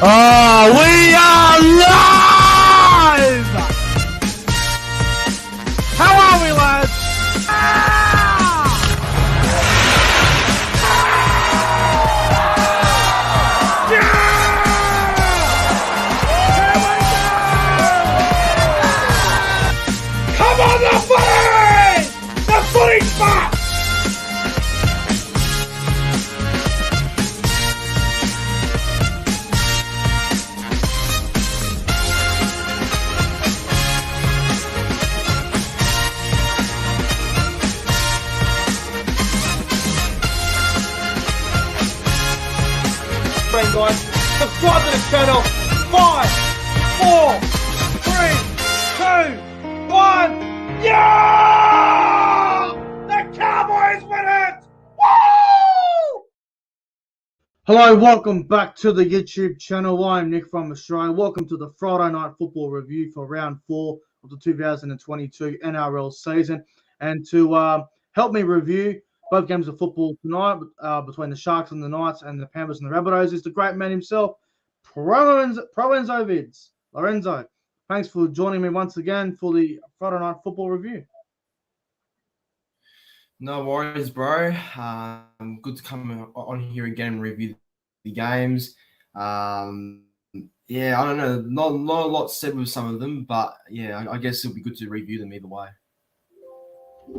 Oh, we are live! How are we, lads? Come on, the footy! The footy's back! Guys, subscribe to the channel. 5, 4, 3, 2, 1. Yeah! The Cowboys win it! Woo! Hello, welcome back to the YouTube channel. I'm Nick from Australia. Welcome to the Friday Night Football review for round 4 of the 2022 NRL season. And to help me review both games of football tonight between the Sharks and the Knights and the Panthers and the Rabbitohs is the great man himself, Proenzo Vids. Lorenzo, thanks for joining me once again for the Friday Night Football review. No worries, bro. Good to come on here again and review the games. Yeah, I don't know. Not a lot said with some of them, but yeah, I guess it'll be good to review them either way.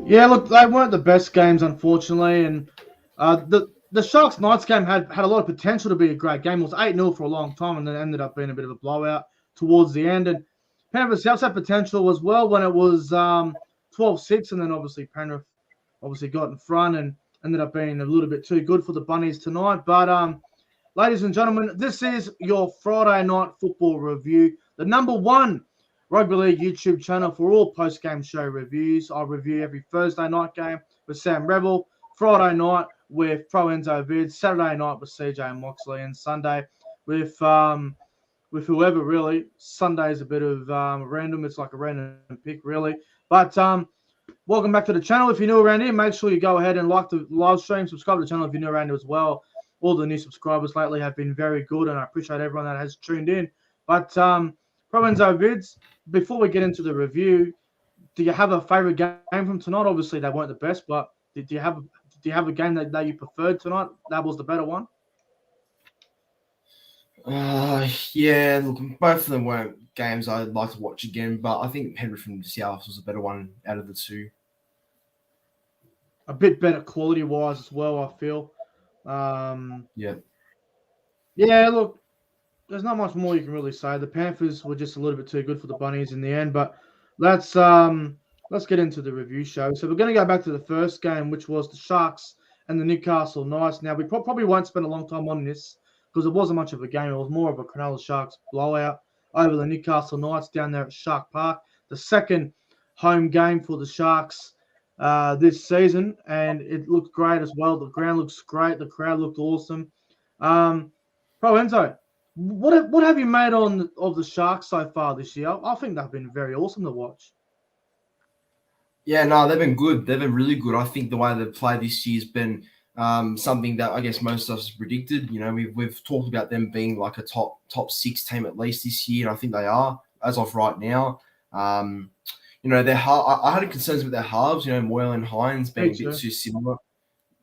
Yeah, look, they weren't the best games, unfortunately, and the Sharks-Knights game had a lot of potential to be a great game. It was 8-0 for a long time, and then it ended up being a bit of a blowout towards the end. And Penrith Souths had potential as well when it was 12-6, and then obviously Penrith got in front and ended up being a little bit too good for the Bunnies tonight. But ladies and gentlemen, this is your Friday Night Football review, the number one Rugby League YouTube channel for all post-game show reviews. I review every Thursday night game with Sam Revel, Friday night with Proenzo Vids, Saturday night with CJ and MOXLEY, and Sunday with whoever, really. Sunday is a bit of random. It's like a random pick, really. But welcome back to the channel. If you're new around here, make sure you go ahead and like the live stream, subscribe to the channel if you're new around here as well. All the new subscribers lately have been very good, and I appreciate everyone that has tuned in. But Proenzo Vids, before we get into the review, do you have a favorite game from tonight? Obviously, they weren't the best, but do you have a game that you preferred tonight? That was the better one. Yeah, look, both of them weren't games I'd like to watch again, but I think Penrith from South was a better one out of the two. A bit better quality-wise as well, I feel. Yeah. Yeah, look, there's not much more you can really say. The Panthers were just a little bit too good for the Bunnies in the end, but let's get into the review show. So we're going to go back to the first game, which was the Sharks and the Newcastle Knights. Now, we probably won't spend a long time on this because it wasn't much of a game. It was more of a Cronulla Sharks blowout over the Newcastle Knights down there at Shark Park. The second home game for the Sharks this season, and it looked great as well. The ground looks great. The crowd looked awesome. Proenzo, what have you made of the Sharks so far this year? I think they've been very awesome to watch. Yeah, no, they've been good. They've been really good. I think the way they've played this year has been something that I guess most of us predicted. You know, we've talked about them being like a top 6 team at least this year, and I think they are as of right now. You know, I had concerns with their halves. You know, Moyle and Hines being a bit too similar.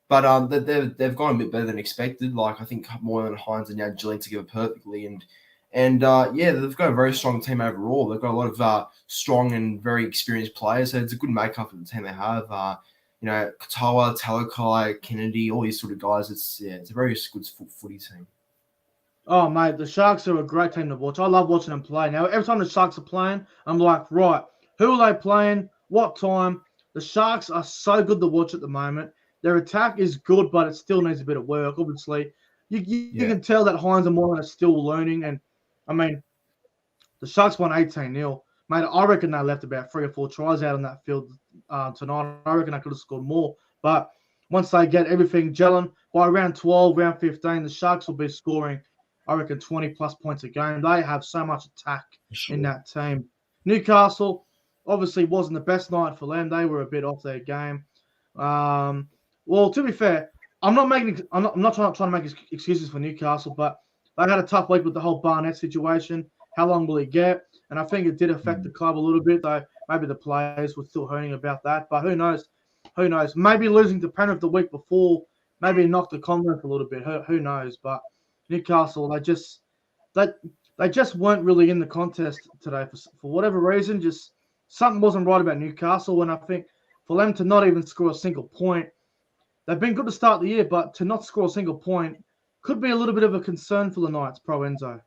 But they've gone a bit better than expected. Like, I think Moyle and Hines are now gelling together perfectly. And yeah, they've got a very strong team overall. They've got a lot of strong and very experienced players. So it's a good makeup of the team they have. You know, Katoa, Talakai, Kennedy, all these sort of guys. It's a very good footy team. Oh, mate, the Sharks are a great team to watch. I love watching them play. Now, every time the Sharks are playing, I'm like, right, who are they playing? What time? The Sharks are so good to watch at the moment. Their attack is good, but it still needs a bit of work. Obviously, you can tell that Hines and Moore are still learning. And, I mean, the Sharks won 18-0. Mate, I reckon they left about 3 or 4 tries out on that field tonight. I reckon they could have scored more. But once they get everything gelling, by round 12, round 15, the Sharks will be scoring, I reckon, 20-plus points a game. They have so much attack in that team. Newcastle obviously wasn't the best night for them. They were a bit off their game. Well, to be fair, I'm not trying to make excuses for Newcastle, but they had a tough week with the whole Barnett situation. How long will he get? And I think it did affect the club a little bit, though maybe the players were still hurting about that. But who knows? Who knows? Maybe losing to Penrith the week before maybe knocked the confidence a little bit. Who knows? But Newcastle, they just weren't really in the contest today for whatever reason. Just something wasn't right about Newcastle. And I think for them to not even score a single point, they've been good to start the year, but to not score a single point could be a little bit of a concern for the Knights, Pro Enzo.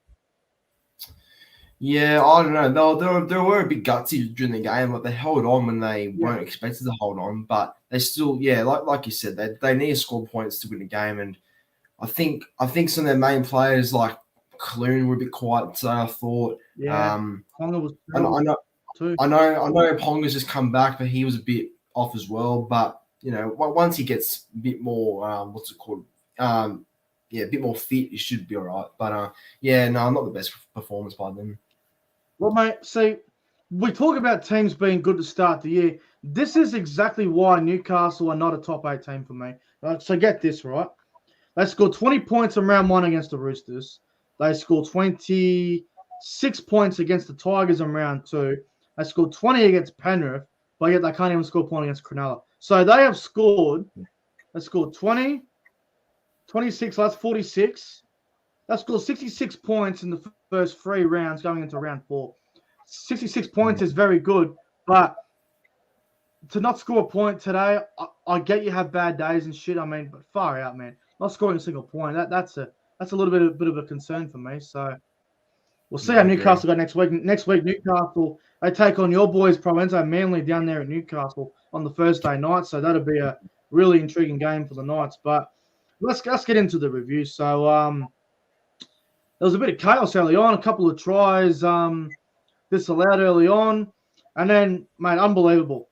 Yeah, I don't know. They were a bit gutsy during the game. Like they held on when they weren't expected to hold on, but they still, like you said, they need to score points to win the game. And I think some of their main players like Clune were a bit quiet today. I thought. Yeah, Ponga was. I know Ponga's just come back, but he was a bit off as well. But once he gets a bit more, what's it called? A bit more fit, he should be all right. But not the best performance by them. Well, mate, see, we talk about teams being good to start the year. This is exactly why Newcastle are not a top 8 team for me. Right? So get this, right? They scored 20 points in round 1 against the Roosters. They scored 26 points against the Tigers in round 2. They scored 20 against Penrith, but yet they can't even score a point against Cronulla. So they scored 20, 26, that's 46. They scored 66 points in the first 3 rounds going into round 4. 66 points is very good, but to not score a point today, I get you have bad days and shit. I mean, but far out, man. Not scoring a single point, that's a little bit of a concern for me. So we'll see how Newcastle go next week. Next week, Newcastle, they take on your boys, Pro Enzo, Manly down there at Newcastle on the Thursday night. So that'll be a really intriguing game for the Knights. But let's get into the review. So there was a bit of chaos early on, a couple of tries disallowed early on. And then, mate, unbelievable.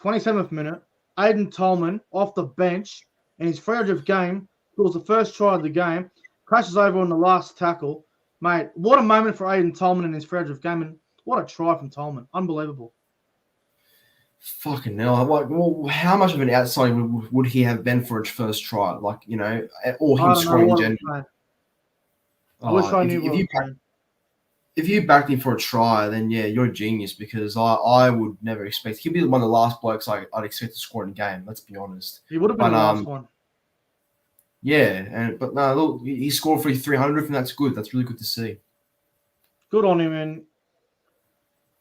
27th minute, Aiden Tolman off the bench in his 300th game, scores the first try of the game, crashes over on the last tackle. Mate, what a moment for Aiden Tolman in his 300th game, and what a try from Tolman. Unbelievable. Fucking hell. Well, how much of an outside would he have been for his first try? Or him scoring in general? I wish I knew if you backed him for a try, then you're a genius because I would never expect. He'd be one of the last blokes I'd expect to score in a game. Let's be honest. He would have been the last one. Yeah, but no, look, he scored for 300, and that's good. That's really good to see. Good on him, and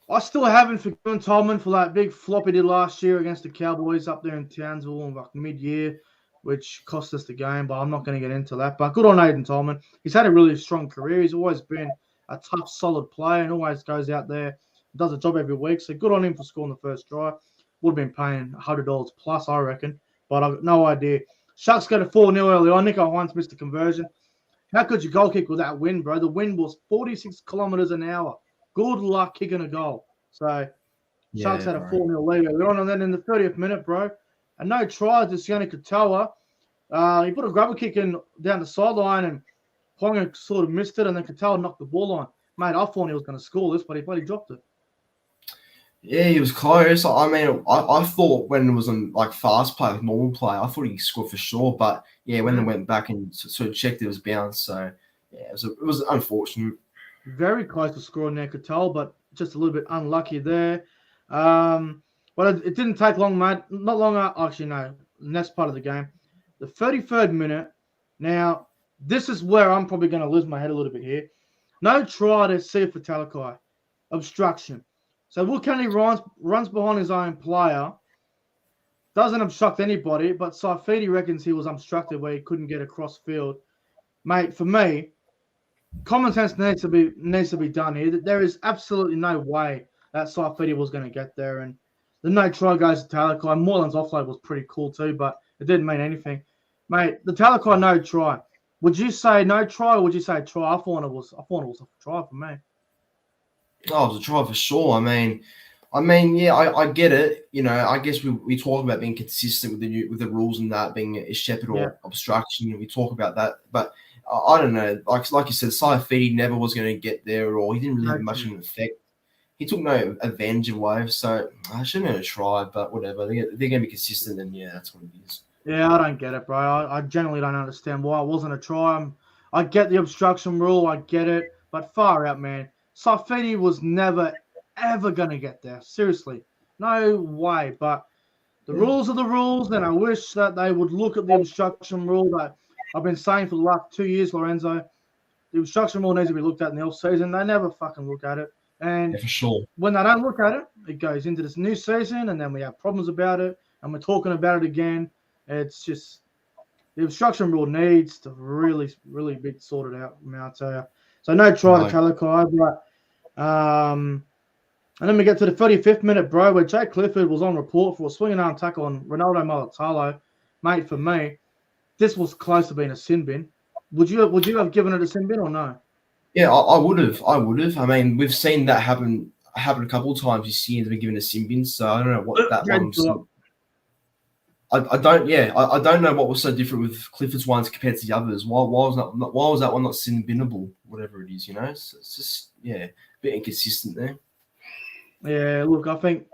I still haven't forgiven Tolman for that big flop he did last year against the Cowboys up there in Townsville, like mid-year, which cost us the game, but I'm not going to get into that. But good on Aiden Tolman. He's had a really strong career. He's always been a tough, solid player and always goes out there, does a job every week. So good on him for scoring the first try. Would have been paying $100 plus, I reckon, but I've got no idea. Sharks go to 4-0 early on. Nico Hines missed the conversion. How could you goal kick with that wind, bro? The wind was 46 kilometers an hour. Good luck kicking a goal. So Sharks had a 4-0 lead early on. And then in the 30th minute, bro, and no tries to Sione Katoa. He put a grubber kick in down the sideline and Ponga sort of missed it, and then Katoa knocked the ball on. Mate, I thought he was going to score this, but he bloody dropped it. Yeah, he was close. I mean, I thought when it was on like fast play, like normal play, I thought he scored for sure. But when they went back and sort of checked, it was bounced. So it was unfortunate. Very close to scoring there, Katoa, but just a little bit unlucky there. But it didn't take long, mate. Not long. Actually, no. Next part of the game, the 33rd minute. Now, this is where I'm probably going to lose my head a little bit here. No try to see for Talakai. Obstruction. So Will Kennedy runs behind his own player. Doesn't obstruct anybody, but Saifidi reckons he was obstructed where he couldn't get across field. Mate, for me, common sense needs to be done here. There is absolutely no way that Saifidi was going to get there. And the no try goes to Talakai. Moreland's offload was pretty cool too, but it didn't mean anything. Mate, the Talakai no try. Would you say no try or would you say try? I thought it was a try for me. Oh, it was a try for sure. I mean, I get it. I guess we talk about being consistent with the rules and that being a shepherd or obstruction, and we talk about that. But I don't know. Like you said, Saifidi never was going to get there, or he didn't really have much of an effect. He took no advantage away, so I shouldn't have tried. But whatever, they're going to be consistent, and that's what it is. Yeah, I don't get it, bro. I generally don't understand why it wasn't a try. I get the obstruction rule, I get it, but far out, man. Saifiti was never, ever going to get there. Seriously. No way. But the rules are the rules, and I wish that they would look at the obstruction rule that I've been saying for the last 2 years, Lorenzo. The obstruction rule needs to be looked at in the off-season. They never fucking look at it. And Yeah, for sure. when they don't look at it, it goes into this new season, and then we have problems about it, and we're talking about it again. It's just the obstruction rule needs to really, really be sorted out, I'll tell you. So no try to Talakai, but and then we get to the 35th minute, bro, where Jake Clifford was on report for a swinging arm tackle on Ronaldo Mulatalo. Mate, for me, this was close to being a sin bin. Would you have given it a sin bin or no? Yeah, I would have. I would have. I mean, we've seen that happen a couple of times this year. They've been given a sin bin, so I don't know what that one was. I don't. Yeah, I don't know what was so different with Clifford's ones compared to the others. Why was that one not sin binable? Whatever it is, So it's just a bit inconsistent there. Yeah, look, I think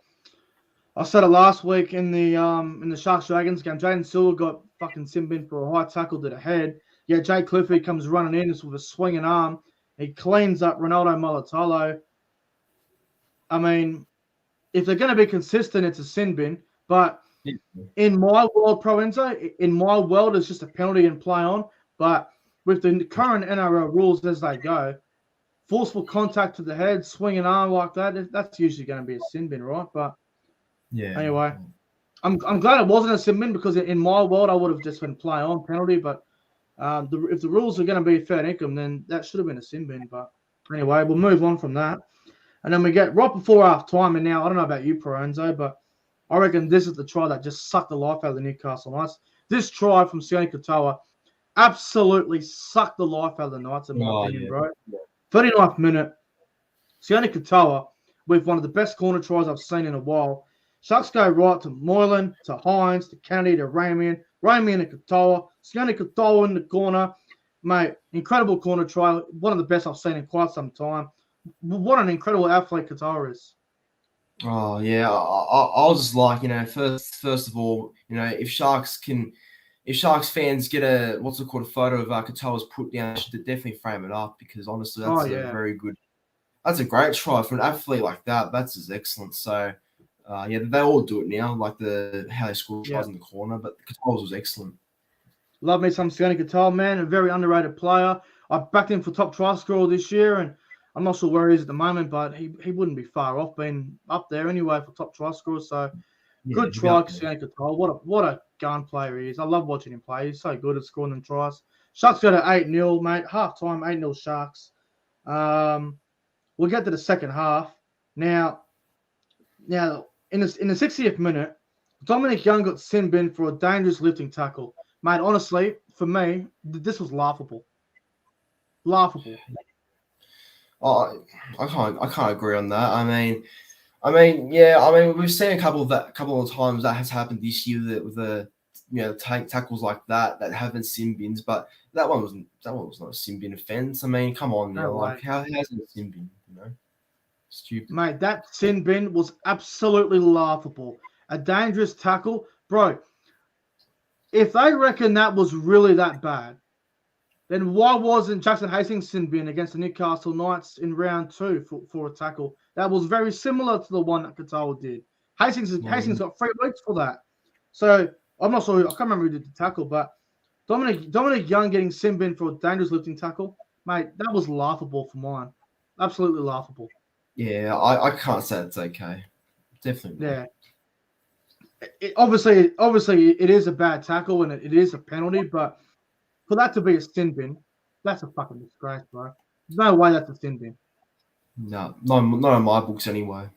I said it last week in the Sharks Dragons game. Jaden Silver got fucking sin bin for a high tackle to the head. Yeah, Jake Clifford comes running in with a swinging arm. He cleans up Ronaldo Mulatalo. I mean, if they're going to be consistent, it's a sin bin. But in my world, Pro Enzo, in my world, it's just a penalty and play on. But with the current NRL rules as they go, forceful contact to the head, swinging arm like that, that's usually going to be a sin bin, right? But anyway, I'm glad it wasn't a sin bin because in my world, I would have just been play on penalty. But if the rules are going to be fair income, then that should have been a sin bin. But anyway, we'll move on from that. And then we get right before half time. And now, I don't know about you, Perenzo, but I reckon this is the try that just sucked the life out of the Newcastle Knights. This try from Sione Katoa absolutely sucked the life out of the Knights, in my opinion, bro. 39th minute, Sione Katoa with one of the best corner tries I've seen in a while. Sharks go right to Moylan, to Hines, to Kennedy, to Ramian and Katoa. Sione Katoa in the corner. Mate, incredible corner try. One of the best I've seen in quite some time. What an incredible athlete Katoa is. Oh yeah, I was just like, first of all, if Sharks fans get a photo of Katoa's put down, they should definitely frame it up because honestly, that's very good. That's a great try for an athlete like that. That's just excellent. So, they all do it now, like how they score tries in the corner. But Katoa's was excellent. Love me some Sione Katoa, man. A very underrated player. I backed him for top try scorer this year, and I'm not sure where he is at the moment, but he wouldn't be far off being up there anyway for top try scorer. So good try, Sione Katoa. What a gun player he is. I love watching him play. He's so good at scoring them tries. Sharks go to 8-0, mate. Half time, 8-0 Sharks. We'll get to the second half. Now in the 60th minute, Dominic Young got sin bin for a dangerous lifting tackle. Mate, honestly, for me, this was laughable. Laughable. Oh, I can't agree on that. We've seen a couple of times that has happened this year with the tackles like that haven't sin bins, but that one was not a sin bin offense. I mean, come on, how is it a sin bin? Stupid. Mate, that sin bin was absolutely laughable. A dangerous tackle, bro. If they reckon that was really that bad, then why wasn't Jackson Hastings sin bin against the Newcastle Knights in round 2 for a tackle? That was very similar to the one that Katoa did. Hastings got 3 weeks for that. So I'm not sure. I can't remember who did the tackle, but Dominic Young getting sin bin for a dangerous lifting tackle, mate, that was laughable for mine. Absolutely laughable. Yeah, I can't say it's okay. Definitely not. Yeah. Obviously, it is a bad tackle and it is a penalty, but for that to be a sin bin, that's a fucking disgrace, bro. There's no way that's a sin bin. No, not in my books anyway.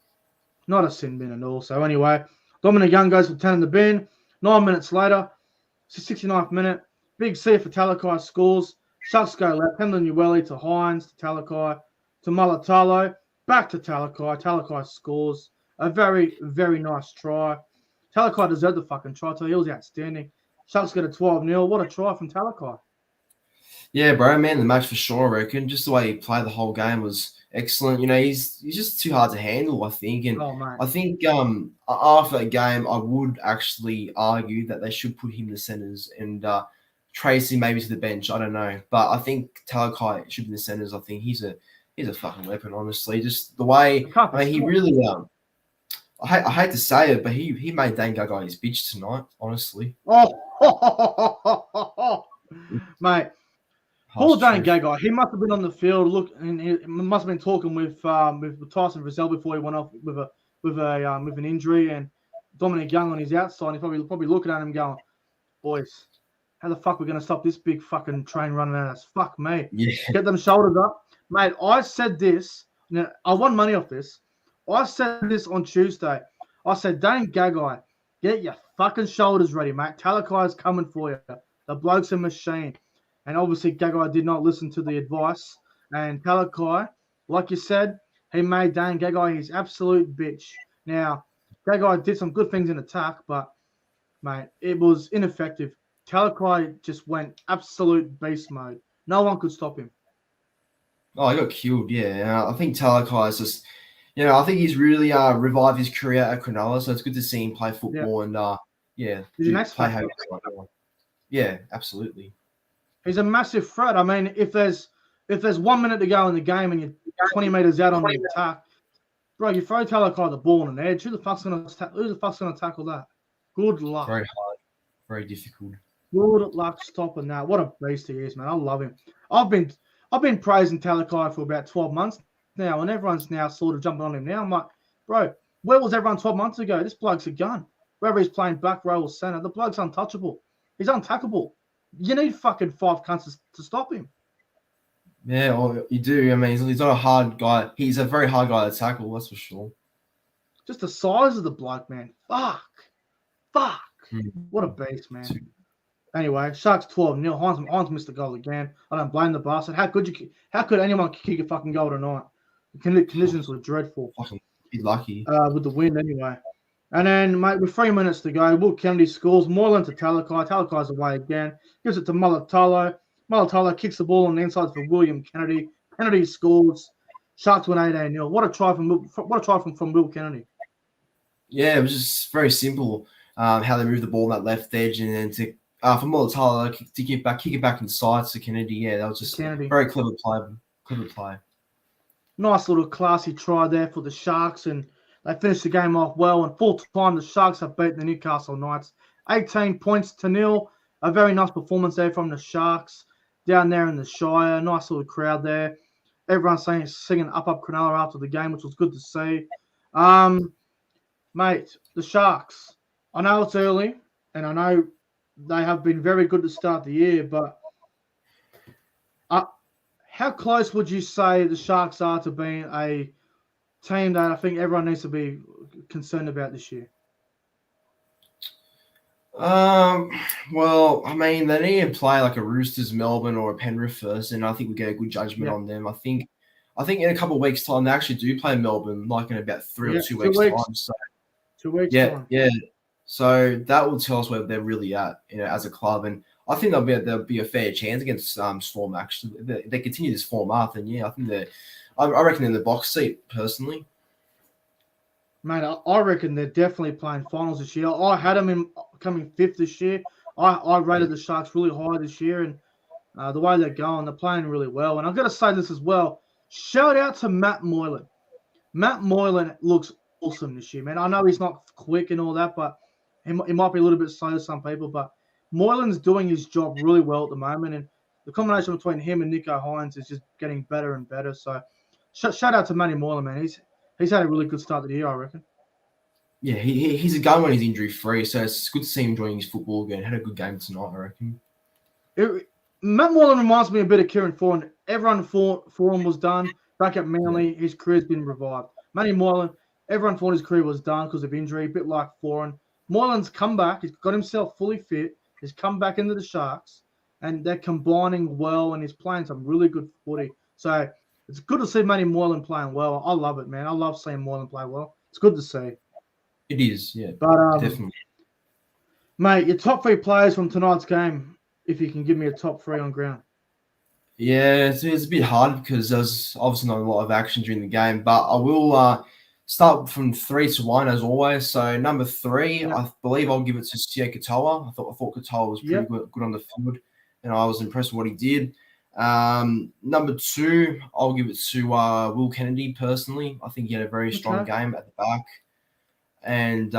Not a sin bin at all. So anyway, Dominic Young goes for 10 in the bin. 9 minutes later, 69th minute, Big C for Talakai scores. Sharks go left. Pendleton Ueli to Hines, to Talakai, to Mulatalo, back to Talakai. Talakai scores. A very, very nice try. Talakai deserved the fucking try, so he was outstanding. Sharks get a 12-0. What a try from Talakai. Yeah, bro, man, the match for sure, I reckon. Just the way he played the whole game was excellent. He's just too hard to handle, I think. And I think after that game, I would actually argue that they should put him in the centres and Tracy maybe to the bench. I don't know, but I think Talakai should be in the centers. I think he's a fucking weapon. Honestly, just the way he really. I hate to say it, but he made Dane Gagai his bitch tonight. Honestly. Oh, mate. Poor Dane Gagai. He must have been on the field. Look, and he must have been talking with Tyson Frizzell before he went off with an injury, and Dominic Young on his outside. He's probably looking at him going, "Boys, how the fuck are we going to stop this big fucking train running at us? Fuck me. Yeah. Get them shoulders up." Mate, I said this. Now, I won money off this. I said this on Tuesday. I said, Dane Gagai, get your fucking shoulders ready, mate. Talakai is coming for you. The bloke's a machine. And obviously, Gagai did not listen to the advice. And Talakai, like you said, he made Dane Gagai his absolute bitch. Now, Gagai did some good things in attack, but, mate, it was ineffective. Talakai just went absolute beast mode. No one could stop him. Oh, he got killed, yeah. I think Talakai is just, I think he's really revived his career at Cronulla, so it's good to see him play football and, play how yeah, absolutely. He's a massive threat. I mean, if there's 1 minute to go in the game and you're 20 meters out on the attack, bro, you throw Talakai the ball on an edge. Who the fuck's gonna tackle that? Good luck. Very hard, very difficult. Good luck stopping that. What a beast he is, man. I love him. I've been praising Talakai for about 12 months now, and everyone's now sort of jumping on him now. I'm like, bro, where was everyone 12 months ago? This bloke's a gun. Whether he's playing back row or center, the bloke's untouchable. He's untackable. You need fucking 5 cunts to stop him. Yeah, well, you do. I mean, he's not a hard guy. He's a very hard guy to tackle, that's for sure. Just the size of the bloke, man. Fuck. What a beast, man. Anyway, Sharks 12-0. Hines missed the goal again. I don't blame the bastard. How could anyone kick a fucking goal tonight? The conditions were dreadful. Fucking be lucky. With the wind anyway. And then, mate, with 3 minutes to go, Will Kennedy scores. Moreland to Talakai. Talakai's away again. Gives it to Mulatalo. Mulatalo kicks the ball on the inside for William Kennedy. Kennedy scores. Sharks win 18-0. What a try from Will Kennedy. Yeah, it was just very simple how they moved the ball on that left edge, and then for Mulatalo to kick it back inside to Kennedy. Yeah, that was just very clever play. Nice little classy try there for the Sharks, and they finished the game off well. And full time, the Sharks have beaten the Newcastle Knights 18 points to 0. A very nice performance there from the Sharks down there in the Shire. Nice little crowd there. Everyone singing Up Cronulla after the game, which was good to see. Mate, the Sharks. I know it's early, and I know they have been very good to start the year, but how close would you say the Sharks are to being a team that I think everyone needs to be concerned about this year? Well, I mean, they need to play like a Roosters, Melbourne, or a Penrith first, and I think we get a good judgment on them. I think in a couple of weeks' time, they actually do play Melbourne, like in about 3 or 2 weeks' time. So 2 weeks. Time. So that will tell us where they're really at, as a club, and I think there'll be a fair chance against Storm. Actually, if they continue this form up, then I think I reckon they're in the box seat personally. Mate, I reckon they're definitely playing finals this year. I had them coming 5th this year. I rated the Sharks really high this year, and the way they're going, they're playing really well. And I've got to say this as well. Shout out to Matt Moylan. Matt Moylan looks awesome this year, man. I know he's not quick and all that, but he might be a little bit slow to some people. But Moylan's doing his job really well at the moment, and the combination between him and Nico Hines is just getting better and better. So shout out to Matty Moylan, man. He's had a really good start to the year, I reckon. Yeah, he's a gun when he's injury free, so it's good to see him enjoying his football again. Had a good game tonight, I reckon. Matt Moylan reminds me a bit of Kieran Foran. Everyone Foran was done back at Manly. His career's been revived. Matty Moylan, everyone thought his career was done because of injury, a bit like Foran. Moylan's come back. He's got himself fully fit. He's come back into the Sharks, and they're combining well, and he's playing some really good footy. So it's good to see Matty Moylan playing well. I love it, man. I love seeing Moylan play well. It's good to see. It is, yeah. But definitely. Mate, your top 3 players from tonight's game, if you can give me a top 3 on ground. Yeah, it's a bit hard because there's obviously not a lot of action during the game, but I will start from 3 to 1 as always. So number 3, I believe I'll give it to Sia Katoa. I thought Katoa was pretty good on the field. and I was impressed with what he did. Number 2, I'll give it to Will Kennedy personally. I think he had a very strong game at the back. And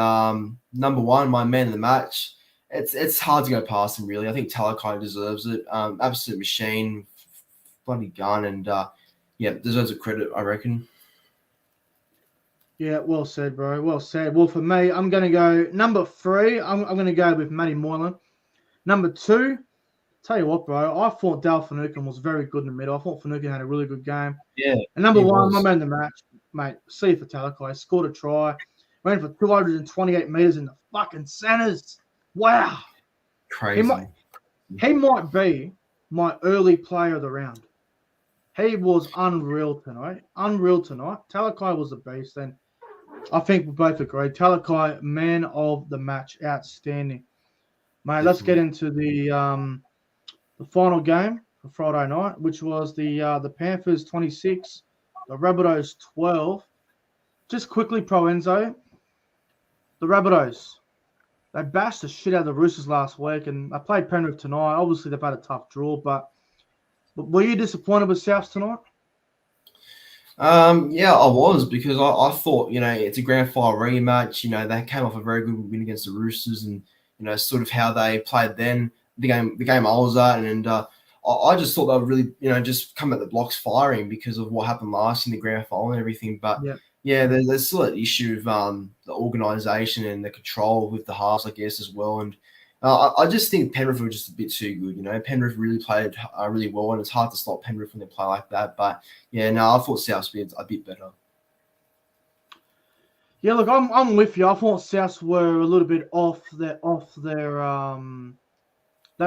number 1, my man of the match. It's hard to go past him, really. I think Talakai deserves it. Absolute machine, bloody gun, and deserves a credit, I reckon. Yeah, well said, bro. Well said. Well, for me, I'm going to go number 3. I'm going to go with Matty Moylan. Number 2, tell you what, bro. I thought Dal Finucane was very good in the middle. I thought Finucane had a really good game. Yeah. And number 1, my man of the match, mate, C for Talakai. Scored a try. Ran for 228 meters in the fucking centers. Wow. Crazy. He might be my early player of the round. He was unreal tonight. Talakai was a beast, and I think we both agree. Talakai, man of the match, outstanding. Mate, let's get into the final game for Friday night, which was the Panthers 26, the Rabbitohs 12. Just quickly, Pro Enzo, the Rabbitohs, they bashed the shit out of the Roosters last week, and I played Penrith tonight. Obviously, they've had a tough draw, but were you disappointed with Souths tonight? Yeah, I was, because I thought, it's a grand final rematch. They came off a very good win against the Roosters, and sort of how they played then, the game I was at, and I just thought they would really, just come at the blocks firing because of what happened last in the grand final and everything. But there's still an issue of the organisation and the control with the halves, I guess, as well. And I just think Penrith were just a bit too good. Penrith really played really well, and it's hard to stop Penrith when they play like that. But I thought Souths were a bit better. Yeah, look, I'm with you. I thought Souths were a little bit off. They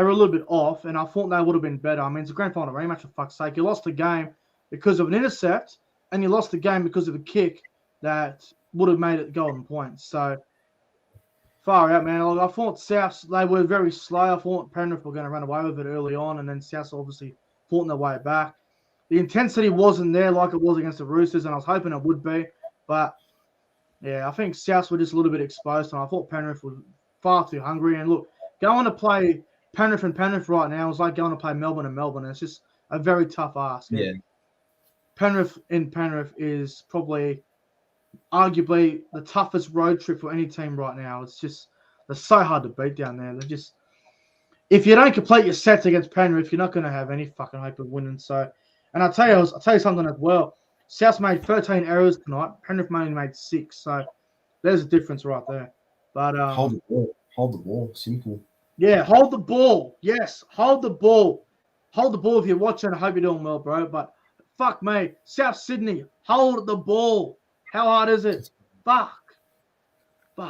were a little bit off, and I thought they would have been better. I mean, it's a grand final rematch, for fuck's sake. You lost the game because of an intercept, and you lost the game because of a kick that would have made it golden points. So, far out, man. I thought Souths, they were very slow. I thought Penrith were going to run away with it early on, and then Souths obviously fought their way back. The intensity wasn't there like it was against the Roosters, and I was hoping it would be. But, yeah, I think Souths were just a little bit exposed, and I thought Penrith was far too hungry. And, look, going to play Penrith right now is like going to play Melbourne and Melbourne. It's just a very tough ask. Yeah. Penrith is probably arguably the toughest road trip for any team right now. It's just, they're so hard to beat down there. They're just, if you don't complete your sets against Penrith, you're not going to have any fucking hope of winning. So, and I'll tell you something as well. South made 13 errors tonight. Penrith only made 6. So there's a difference right there. But hold the ball. Simple. Yeah, hold the ball. Yes, hold the ball. Hold the ball if you're watching. I hope you're doing well, bro. But fuck me. South Sydney, hold the ball. How hard is it? Fuck. All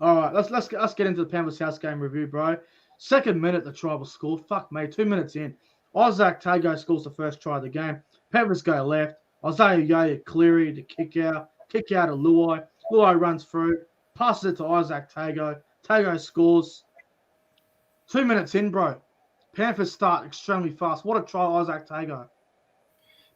right, let's get into the Panthers South game review, bro. Second minute, the try was scored. Fuck me. 2 minutes in, Isaac Tago scores the first try of the game. Panthers go left. Isaiah Yaya Cleary to kick out of Luai. Luai runs through, passes it to Isaac Tago. Tago scores. 2 minutes in, bro. Panthers start extremely fast. What a try, Isaac Tago.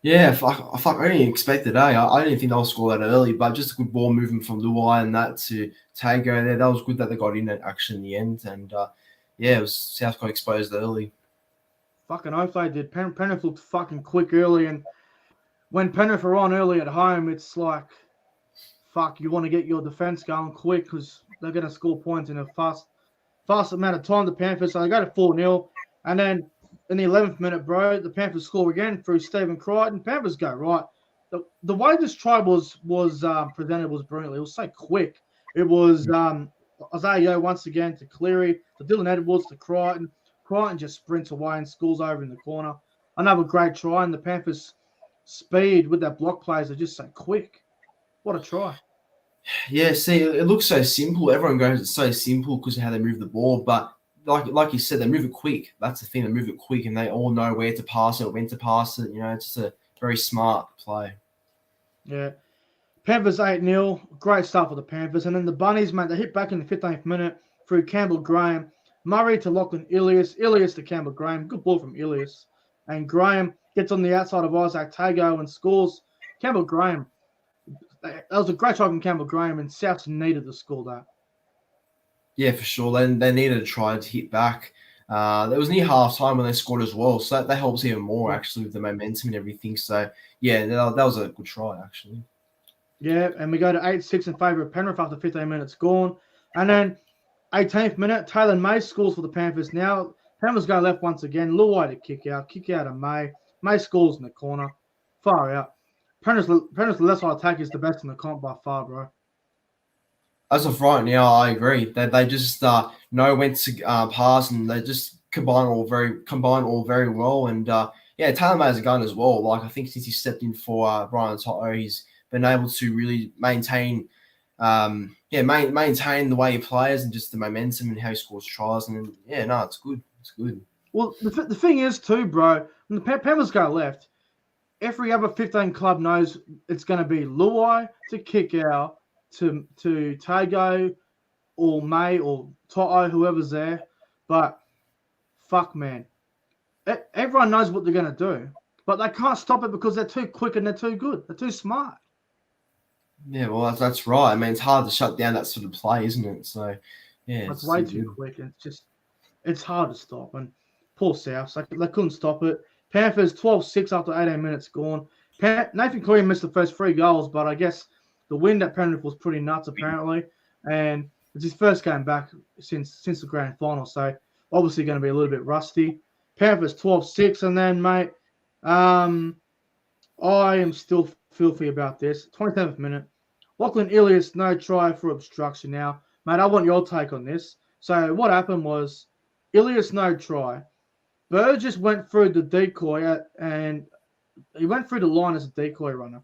Yeah, fuck, I didn't expect it, I didn't think they'll score that early, but just a good ball movement from Luai and that to Tago there. That was good that they got in that action in the end. And, it was South got exposed early. Fucking oath they did. Penrith looked fucking quick early, and when Penrith are on early at home, it's like, fuck, you want to get your defense going quick because they're going to score points in a fast amount of time, the Panthers. So they go to 4-0. And then in the 11th minute, bro, the Panthers score again through Stephen Crichton. Panthers go right. The way this try was presented was brilliant. It was so quick. It was Isaiah once again to Cleary, to Dylan Edwards, to Crichton. Crichton just sprints away and scores over in the corner. Another great try. And the Panthers' speed with their block plays are just so quick. What a try. Yeah, see, it looks so simple. Everyone goes, it's so simple because of how they move the ball. But like you said, they move it quick. That's the thing. They move it quick, and they all know where to pass it, when to pass it. It's just a very smart play. Yeah. Panthers 8-0. Great start for the Panthers. And then the Bunnies, mate, they hit back in the 15th minute through Campbell Graham. Murray to Lachlan Ilias. Ilias to Campbell Graham. Good ball from Ilias. And Graham gets on the outside of Isaac Tago and scores. Campbell Graham. That was a great try from Campbell Graham, and Souths needed to score that. Yeah, for sure. They needed to try to hit back. That was near half time when they scored as well. So that helps even more, actually, with the momentum and everything. So, yeah, that was a good try, actually. Yeah, and we go to 8-6 in favour of Penrith after 15 minutes gone. And then 18th minute, Taylor May scores for the Panthers. Now, Panthers go left once again. Luai to kick out of May. May scores in the corner. Far out. Penrith's left side attack is the best in the comp by far, bro. As of right now, I agree. They just know when to pass, and they just combine all very well. And yeah, Taylor May has a gun as well. Like, I think since he stepped in for Brian Toto, he's been able to really maintain the way he plays and just the momentum and how he scores tries. And yeah, no, it's good. It's good. Well, the thing is too, bro, when the Panthers go left, every other 15 club knows it's going to be Luai to kick out to Tago or May or Toto, whoever's there. But fuck, man. Everyone knows what they're going to do, but they can't stop it because they're too quick and they're too good. They're too smart. Yeah, well, that's right. I mean, it's hard to shut down that sort of play, isn't it? So, yeah. It's way too quick. And it's hard to stop. And poor Souths, they couldn't stop it. Panthers 12-6 after 18 minutes gone. Nathan Cleary missed the first 3 goals, but I guess the wind at Penrith was pretty nuts, apparently. And it's his first game back since the grand final, so obviously going to be a little bit rusty. Panthers 12-6, and then, mate, I am still filthy about this. 27th minute. Lachlan Ilias, no try for obstruction now. Mate, I want your take on this. So what happened was Ilias, no try. Burgess went through the decoy and he went through the line as a decoy runner.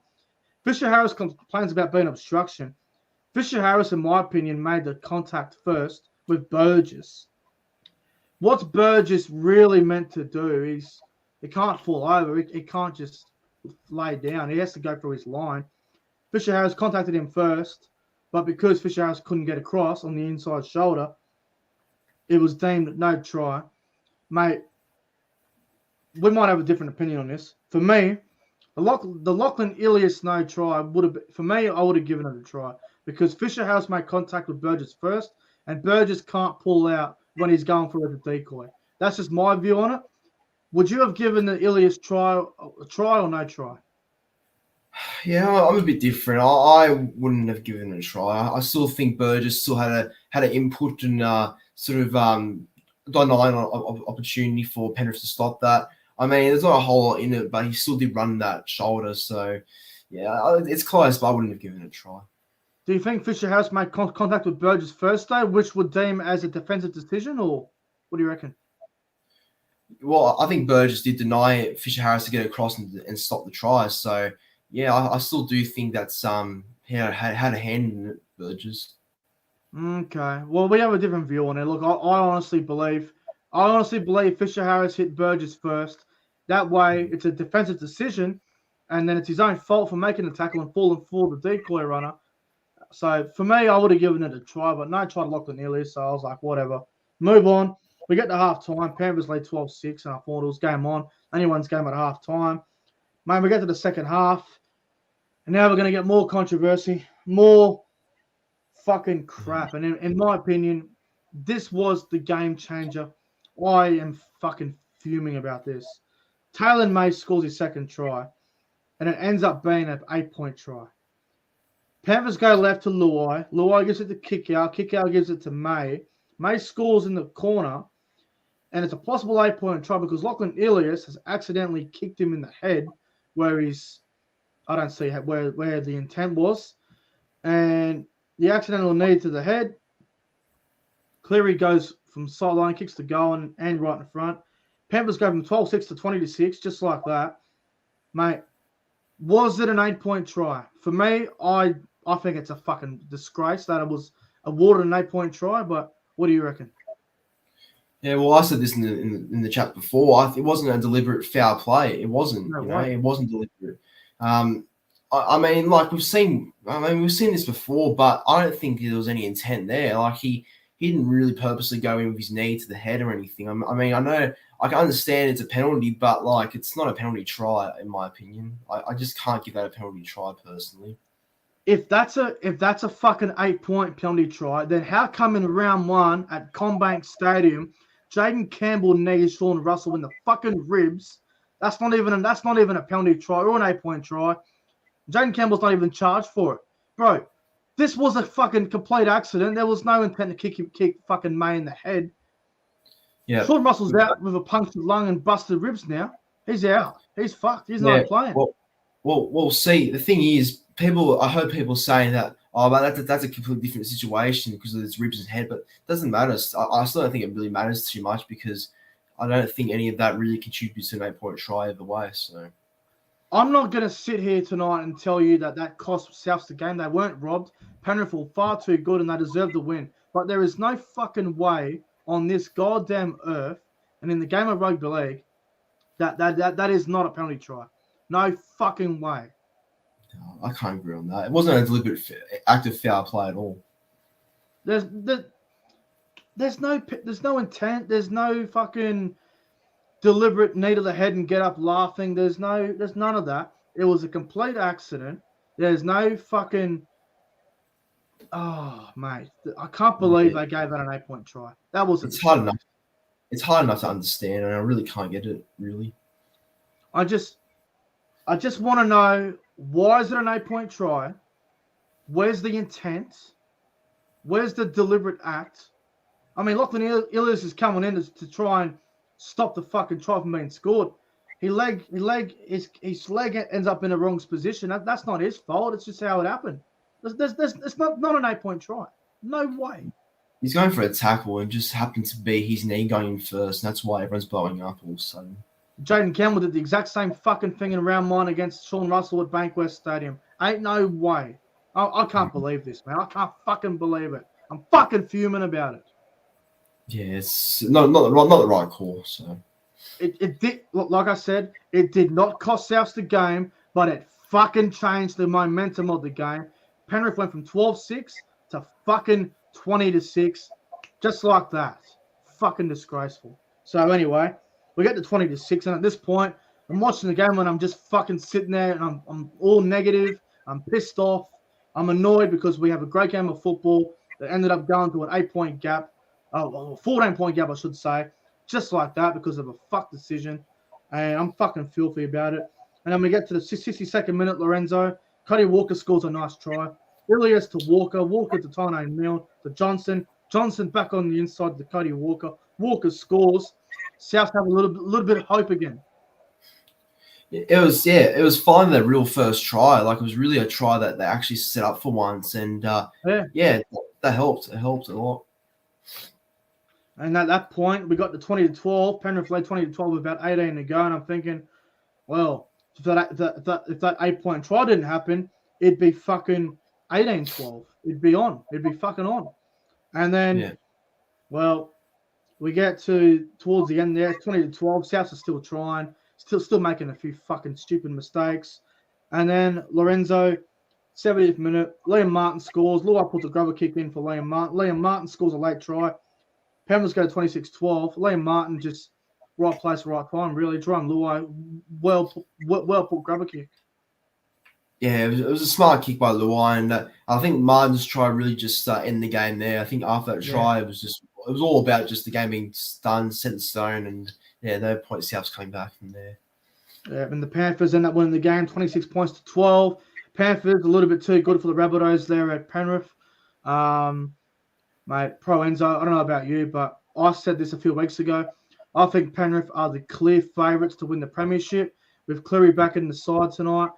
Fisher Harris complains about being obstruction. Fisher Harris, in my opinion, made the contact first with Burgess. What's Burgess really meant to do is he can't fall over. He can't just lay down. He has to go through his line. Fisher Harris contacted him first, but because Fisher Harris couldn't get across on the inside shoulder, it was deemed no try. Mate, we might have a different opinion on this. For me, the Lachlan Ilias no try would have been, for me, I would have given it a try because Fisher Harris made contact with Burgess first, and Burgess can't pull out when he's going for the decoy. That's just my view on it. Would you have given the Ilias try a try or no try? Yeah, I'm a bit different. I wouldn't have given it a try. I still think Burgess still had an input and sort of denying opportunity for Penrith to stop that. I mean, there's not a whole lot in it, but he still did run that shoulder. So, yeah, it's close, but I wouldn't have given it a try. Do you think Fisher Harris made contact with Burgess first, though, which would deem as a defensive decision, or what do you reckon? Well, I think Burgess did deny Fisher Harris to get across and stop the try. So, yeah, I still do think that's had a hand in it, Burgess. Okay. Well, we have a different view on it. Look, I honestly believe Fisher Harris hit Burgess first. That way, it's a defensive decision, and then it's his own fault for making the tackle and falling for the decoy runner. So, for me, I would have given it a try, but no try to Lachlan Ilias, so I was like, whatever. Move on. We get to half-time. Panthers lead 12-6, and I thought it was game on. Anyone's game at half-time. Man, we get to the second half, and now we're going to get more controversy, more fucking crap. And in my opinion, this was the game changer. I am fucking fuming about this. Taylor May scores his second try, and it ends up being an 8-point try. Panthers go left to Luai. Luai gives it to Kickout. Kickout gives it to May. May scores in the corner, and it's a possible 8-point try because Lachlan Ilias has accidentally kicked him in the head where I don't see where the intent was. And the accidental knee to the head. Cleary goes from sideline, kicks to goal and right in front. Panthers go from 12-6 to 20-6, just like that. Mate, was it an 8-point try? For me, I think it's a fucking disgrace that it was awarded an 8-point try, but what do you reckon? Yeah, well, I said this in the chat before. It wasn't a deliberate foul play. It wasn't. It wasn't deliberate. I mean, like we've seen this before, but I don't think there was any intent there. Like he didn't really purposely go in with his knee to the head or anything. I mean, I know I can understand it's a penalty, but like it's not a penalty try in my opinion. I just can't give that a penalty try personally. If that's a fucking 8-point penalty try, then how come in round 1 at CommBank Stadium Jaden Campbell knees Sean Russell in the fucking ribs. That's not even a penalty try or an 8-point try. Jaden Campbell's not even charged for it, bro. This was a fucking complete accident. There was no intent to kick fucking May in the head. Yeah. Sean Russell's out with a punctured lung and busted ribs now. He's out. He's fucked. He's not playing. Well. See, the thing is, I heard people saying that, oh, but that's a completely different situation because of his ribs and head. But it doesn't matter. I still don't think it really matters too much because I don't think any of that really contributes to an 8-point try either way. So I'm not going to sit here tonight and tell you that cost Souths the game. They weren't robbed. Penrith were far too good and they deserved the win. But there is no fucking way on this goddamn earth and in the game of rugby league that is not a penalty try. No fucking way. I can't agree on that. It wasn't a deliberate active foul play at all. There's no intent. There's no fucking deliberate knee to the head and get up laughing. There's none of that. It was a complete accident. There's no fucking. Oh mate, I can't believe they gave that an 8-point try. That was. It's hard enough. It's hard enough to understand, and I really can't get it. Really. I just want to know, why is it an 8-point try? Where's the intent? Where's the deliberate act? I mean, Lachlan Ilias is coming in to try and stop the fucking try from being scored. His leg ends up in the wrong position. That's not his fault. It's just how it happened. It's not an 8-point try. No way. He's going for a tackle and just happened to be his knee going in first. And that's why everyone's blowing up all of a sudden. Jaden Campbell did the exact same fucking thing in round 1 against Sean Russell at Bankwest Stadium. Ain't no way. I can't believe this, man. I can't fucking believe it. I'm fucking fuming about it. Yeah, it's not the right call. So it did, like I said, it did not cost Souths the game, but it fucking changed the momentum of the game. Penrith went from 12-6 to fucking 20-6, just like that. Fucking disgraceful. So anyway, we get to 20-6, and at this point, I'm watching the game and I'm just fucking sitting there and I'm all negative. I'm pissed off. I'm annoyed because we have a great game of football that ended up going to an 8-point gap. A 14-point gap, I should say, just like that because of a fuck decision. And I'm fucking filthy about it. And then we get to the 62nd minute, Lorenzo. Cody Walker scores a nice try. Ilias to Walker. Walker to Tane Milne. To Johnson. Johnson back on the inside to Cody Walker. Walker scores. South have a little bit of hope again. It was finally their real first try. Like, it was really a try that they actually set up for once. And, that helped. It helped a lot. And at that point, we got to 20-12. Penrith led 20-12 with about 18 to go. And I'm thinking, well, if that 8-point try didn't happen, it'd be fucking 18-12. It'd be on. It'd be fucking on. And then, well, we get towards the end there, 20-12. Souths are still trying, still making a few fucking stupid mistakes. And then Lorenzo, 70th minute, Liam Martin scores. Luai puts a grubber kick in for Liam Martin. Liam Martin scores a late try. Penrith go to 26-12. Liam Martin just right place, right time, really. Jerome Luai, well put grubber kick. Yeah, it was a smart kick by Luai, and I think Martin's try really just end the game there. I think after that try, it was all about just the game being done, set in stone, and no point Souths coming back from there. Yeah, and the Panthers end up winning the game, 26 points to 12. Panthers a little bit too good for the Rabbitohs there at Penrith. Mate, Pro Enzo, I don't know about you, but I said this a few weeks ago. I think Penrith are the clear favourites to win the premiership. With Cleary back in the side tonight,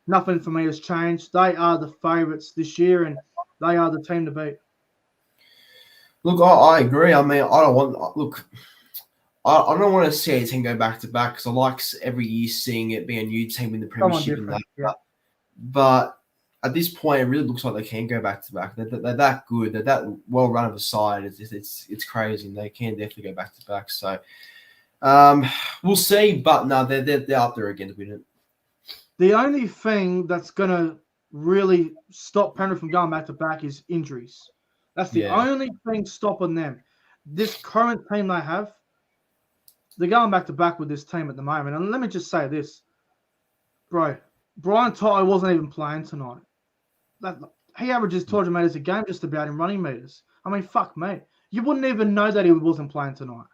nothing for me has changed. They are the favourites this year, and they are the team to beat. Look, I agree. I mean, I don't want to see a team go back to back because I like every year seeing it be a new team in the premiership and that. Yeah. But at this point, it really looks like they can go back to back. They're that good. They're that well run of a side. It's crazy, and they can definitely go back to back. So we'll see. But no, they're up there again to win it. The only thing that's going to really stop Penrith from going back to back is injuries. That's the only thing stopping them. This current team they have, they're going back to back with this team at the moment. And let me just say this, bro. Brian Toto wasn't even playing tonight. He averages 200 metres a game just about in running metres. I mean, fuck me. You wouldn't even know that he wasn't playing tonight.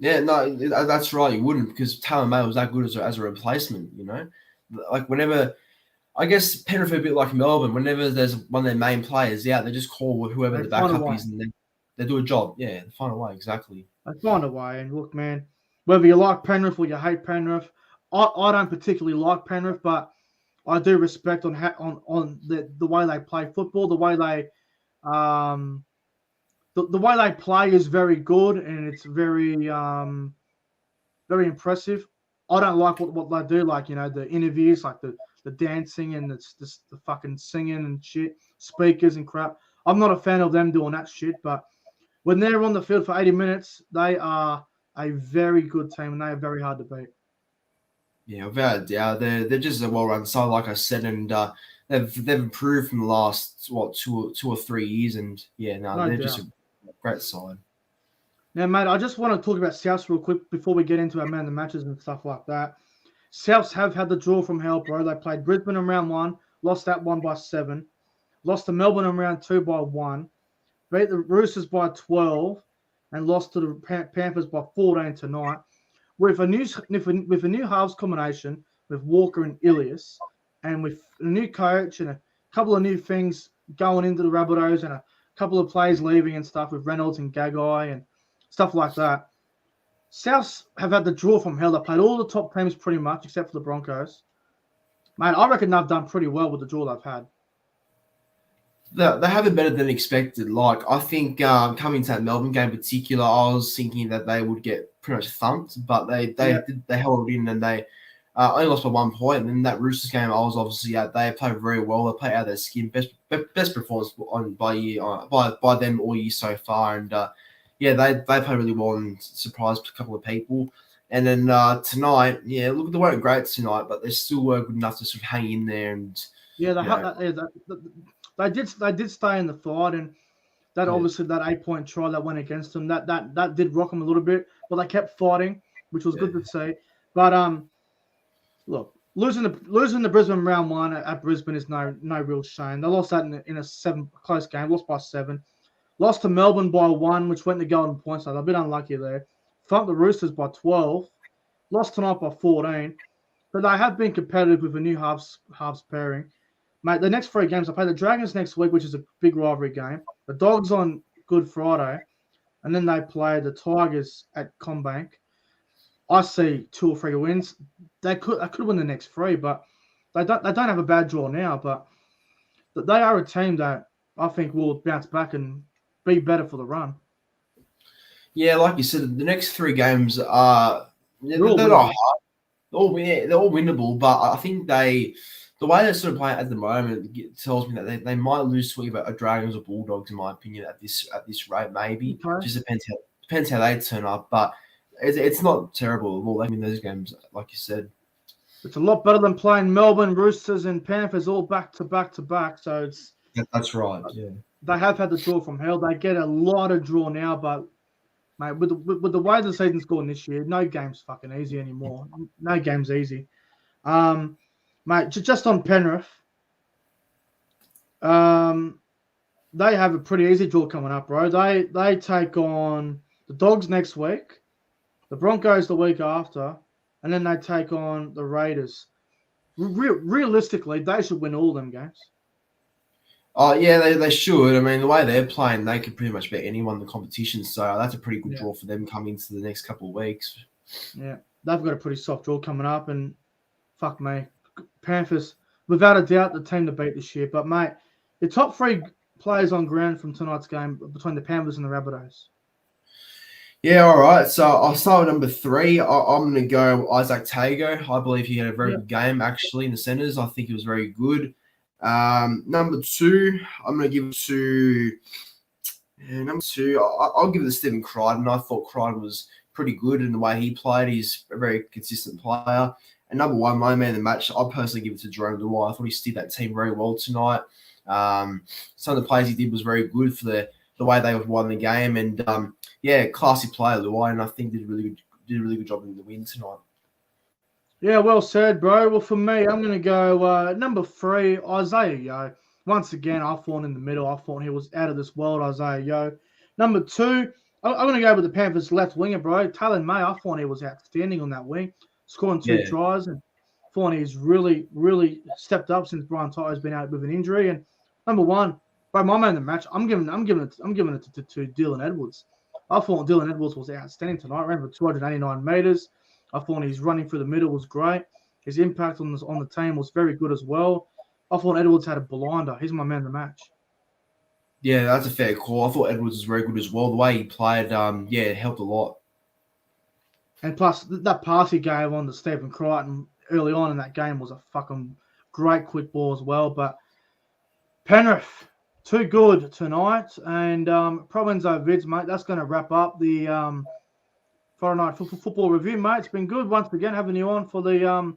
Yeah, no, that's right. You wouldn't because Talon May was that good as a replacement. Like whenever I guess Penrith are a bit like Melbourne. Whenever there's one of their main players out, they just call whoever They the find a backup way. is, and they do a job. Yeah, they find a way exactly. They find a way. And look, man, whether you like Penrith or you hate Penrith, I don't particularly like Penrith, but I do respect on the way they play football, the way they um the way they play is very good and it's very impressive. I don't like what they do, like the interviews, like the dancing and the fucking singing and shit, speakers and crap. I'm not a fan of them doing that shit, but when they're on the field for 80 minutes, they are a very good team and they are very hard to beat. Yeah, without a doubt, they're just a well-run side, like I said, and they've improved from the last two or 3 years, and yeah, no, No they're doubt. just a great side. Now, mate, I just want to talk about Souths real quick before we get into our man of the matches and stuff like that. Souths have had the draw from hell, bro. They played Brisbane in round 1, lost that one by 7, lost to Melbourne in round 2 by 1, beat the Roosters by 12, and lost to the Panthers by 14 tonight. With a new halves combination with Walker and Ilias, and with a new coach and a couple of new things going into the Rabbitohs and a couple of players leaving and stuff with Reynolds and Gagai and stuff like that. Souths have had the draw from hell. They played all the top teams pretty much, except for the Broncos. Man, I reckon they've done pretty well with the draw they've had. They have it better than expected. Like I think coming to that Melbourne game in particular, I was thinking that they would get pretty much thumped, but they held it in and they only lost by 1 point. And then that Roosters game, I was obviously at. They played very well. They played out of their skin. Best performance by them all year so far. And yeah, they played really well and surprised a couple of people. And then tonight, yeah, look, they weren't great tonight, but they still were good enough to sort of hang in there. And Yeah, they did stay in the fight, and that yeah, obviously that 8-point try that went against them that did rock them a little bit, but they kept fighting, which was good to see. But look, losing the Brisbane round 1 at Brisbane is no real shame. They lost that in a close game, lost by 7. Lost to Melbourne by 1, which went to golden points. So they're a bit unlucky there. Thumped the Roosters by 12. Lost tonight by 14. But they have been competitive with a new halves pairing. Mate, the next 3 games, I play the Dragons next week, which is a big rivalry game. The Dogs on Good Friday. And then they play the Tigers at CommBank. I see 2 or 3 wins. They could win the next 3, but they don't have a bad draw now. But they are a team that I think will bounce back and be better for the run. yeah, like you said, the next 3 games are they're not hard. They're all winnable, but I think the way they're sort of playing at the moment tells me that they might lose to either a Dragons or Bulldogs, in my opinion, at this rate. Maybe Okay. just depends how they turn up, but it's not terrible at all. They win those games, like you said. It's a lot better than playing Melbourne, Roosters, and Panthers all back to back to back. So That's right. Yeah. they have had the draw from hell. They get a lot of draw now, but mate, with the way the season's going this year, no game's fucking easy anymore. No game's easy. Mate, just on Penrith, they have a pretty easy draw coming up, bro. They take on the Dogs next week, the Broncos the week after, and then they take on the Raiders. Realistically, they should win all them games. Oh yeah, they should. I mean, the way they're playing, they could pretty much beat anyone in the competition. So that's a pretty good draw for them coming into the next couple of weeks. Yeah, they've got a pretty soft draw coming up, and fuck me, Panthers, without a doubt, the team to beat this year. But mate, the top 3 players on ground from tonight's game between the Panthers and the Rabbitohs. Yeah, all right. So I'll start with number 3. I'm going to go Isaac Tago. I believe he had a very good game, actually, in the centres. I think he was very good. Number 2, I'm going to give it to number 2. I'll give it to Stephen Crichton. I thought Crichton was pretty good in the way he played. He's a very consistent player. And number 1, my man of the match, I'll personally give it to Jerome Luai. I thought he steered that team very well tonight. Some of the plays he did was very good for the way they won the game. And yeah, classy player, Luai, and I think did a really good job in the win tonight. Yeah, well said, bro. Well, for me, I'm going to go number 3, Isaiah Yeo. Once again, I thought in the middle. I thought he was out of this world, Isaiah Yeo. Number 2, I'm going to go with the Panthers left winger, bro. Taylor May, I thought he was outstanding on that wing, scoring 2 Yeah. tries, and thought he's really, really stepped up since Brian Tyler's been out with an injury. And number one, bro, my man of the match, I'm giving it to Dylan Edwards. I thought Dylan Edwards was outstanding tonight. Ran for 289 meters. I thought his running through the middle was great. His impact on the team was very good as well. I thought Edwards had a blinder. He's my man of the match. Yeah, that's a fair call. I thought Edwards was very good as well. The way he played, yeah, it helped a lot. And plus, that pass he gave on to Stephen Crichton early on in that game was a fucking great quick ball as well. But Penrith, too good tonight. And Provenzo Vids, mate, that's going to wrap up the Friday Night Football Review, mate. It's been good once again having you on for the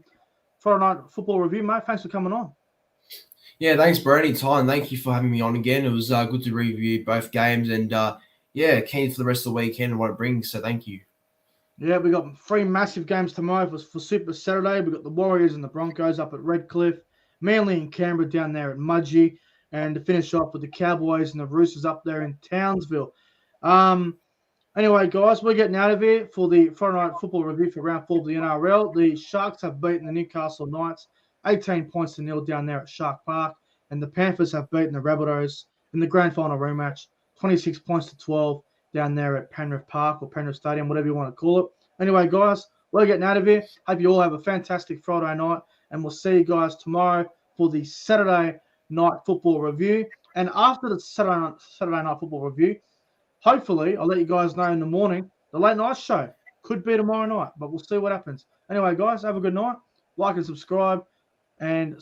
Friday Night Football Review, mate. Thanks for coming on. Yeah, thanks, bro. Anytime. Thank you for having me on again. It was good to review both games, and yeah, keen for the rest of the weekend and what it brings. So thank you. Yeah, we got 3 massive games tomorrow for Super Saturday. We got the Warriors and the Broncos up at Redcliffe, Manly and Canberra down there at Mudgee, and to finish off with the Cowboys and the Roosters up there in Townsville. Anyway, guys, we're getting out of here for the Friday Night Football Review for round 4 of the NRL. The Sharks have beaten the Newcastle Knights 18 points to 0 down there at Shark Park, and the Panthers have beaten the Rabbitohs in the grand final rematch 26 points to 12 down there at Penrith Park or Penrith Stadium, whatever you want to call it. Anyway, guys, we're getting out of here. Hope you all have a fantastic Friday night, and we'll see you guys tomorrow for the Saturday Night Football Review. And after the Saturday Night Football Review, hopefully, I'll let you guys know in the morning, the late night show could be tomorrow night, but we'll see what happens. Anyway, guys, have a good night. Like and subscribe, and